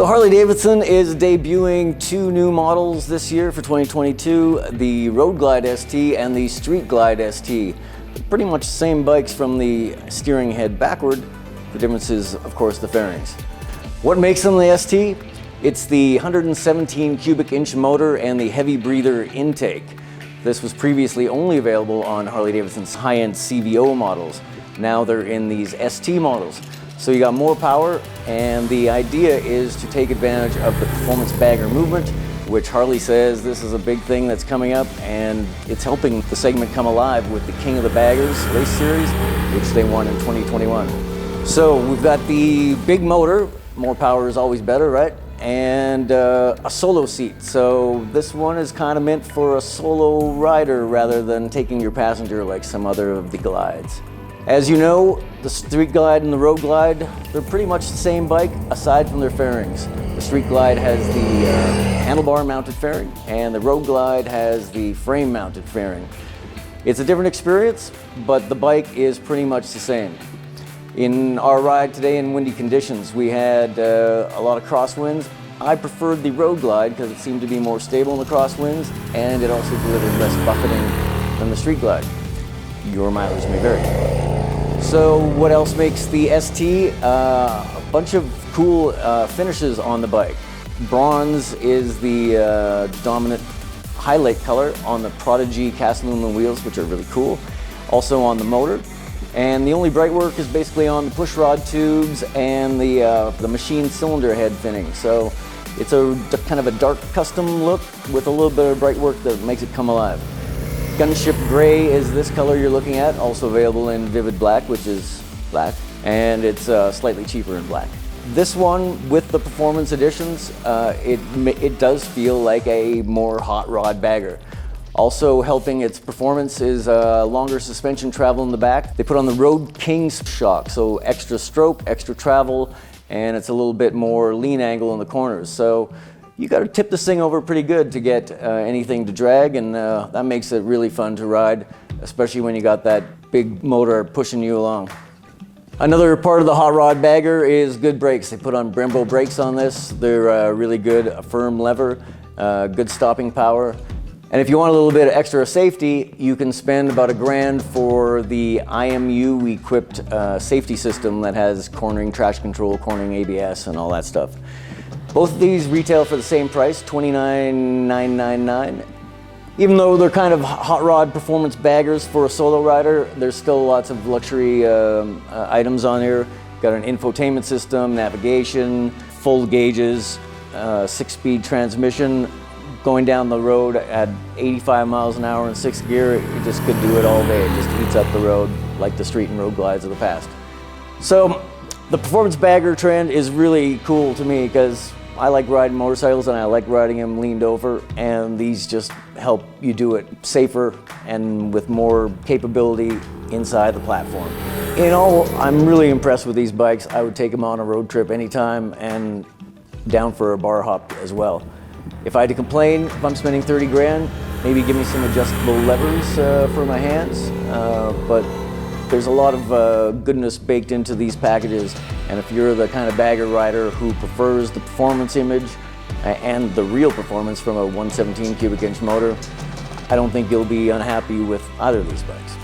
So Harley-Davidson is debuting two new models this year for 2022, the Road Glide ST and the Street Glide ST. Pretty much the same bikes from the steering head backward. The difference is, of course, the fairings. What makes them the ST? It's the 117 cubic inch motor and the heavy breather intake. This was previously only available on Harley-Davidson's high-end CVO models. Now they're in these ST models. So you got more power, and the idea is to take advantage of the performance bagger movement, which Harley says this is a big thing that's coming up, and it's helping the segment come alive with the King of the Baggers race series, which they won in 2021. So we've got the big motor, more power is always better, right? And a solo seat. So this one is kind of meant for a solo rider rather than taking your passenger like some other of the glides. As you know, the Street Glide and the Road Glide, they're pretty much the same bike aside from their fairings. The Street Glide has the handlebar mounted fairing, and the Road Glide has the frame mounted fairing. It's a different experience, but the bike is pretty much the same. In our ride today in windy conditions, we had a lot of crosswinds. I preferred the Road Glide because it seemed to be more stable in the crosswinds, and it also delivered less buffeting than the Street Glide. Your mileage may vary. So what else makes the ST? A bunch of cool finishes on the bike. Bronze is the dominant highlight color on the Prodigy cast aluminum wheels, which are really cool. Also on the motor. And the only bright work is basically on the push rod tubes and the machine cylinder head fitting. So it's a kind of a dark custom look with a little bit of bright work that makes it come alive. Gunship Gray is this color you're looking at, also available in Vivid Black, which is black, and it's slightly cheaper in black. This one, with the performance additions, it does feel like a more hot rod bagger. Also helping its performance is longer suspension travel in the back. They put on the Road King's shock, so extra stroke, extra travel, and it's a little bit more lean angle in the corners. So you got to tip this thing over pretty good to get anything to drag, and that makes it really fun to ride, especially when you got that big motor pushing you along. Another part of the hot rod bagger is good brakes. They put on Brembo brakes on this. They're really good, a firm lever, good stopping power. And if you want a little bit of extra safety, you can spend about $1,000 for the IMU equipped safety system that has cornering traction control, cornering ABS, and all that stuff. Both of these retail for the same price, $29,999. Even though they're kind of hot rod performance baggers for a solo rider, there's still lots of luxury items on here. Got an infotainment system, navigation, full gauges, 6-speed transmission. Going down the road at 85 miles an hour in 6th gear, you just could do it all day. It just eats up the road like the Street and Road Glides of the past. So the performance bagger trend is really cool to me because I like riding motorcycles and I like riding them leaned over, and these just help you do it safer and with more capability inside the platform. In all, I'm really impressed with these bikes. I would take them on a road trip anytime and down for a bar hop as well. If I had to complain, if I'm spending 30 grand, maybe give me some adjustable levers for my hands, but there's a lot of goodness baked into these packages, and if you're the kind of bagger rider who prefers the performance image and the real performance from a 117 cubic inch motor, I don't think you'll be unhappy with either of these bikes.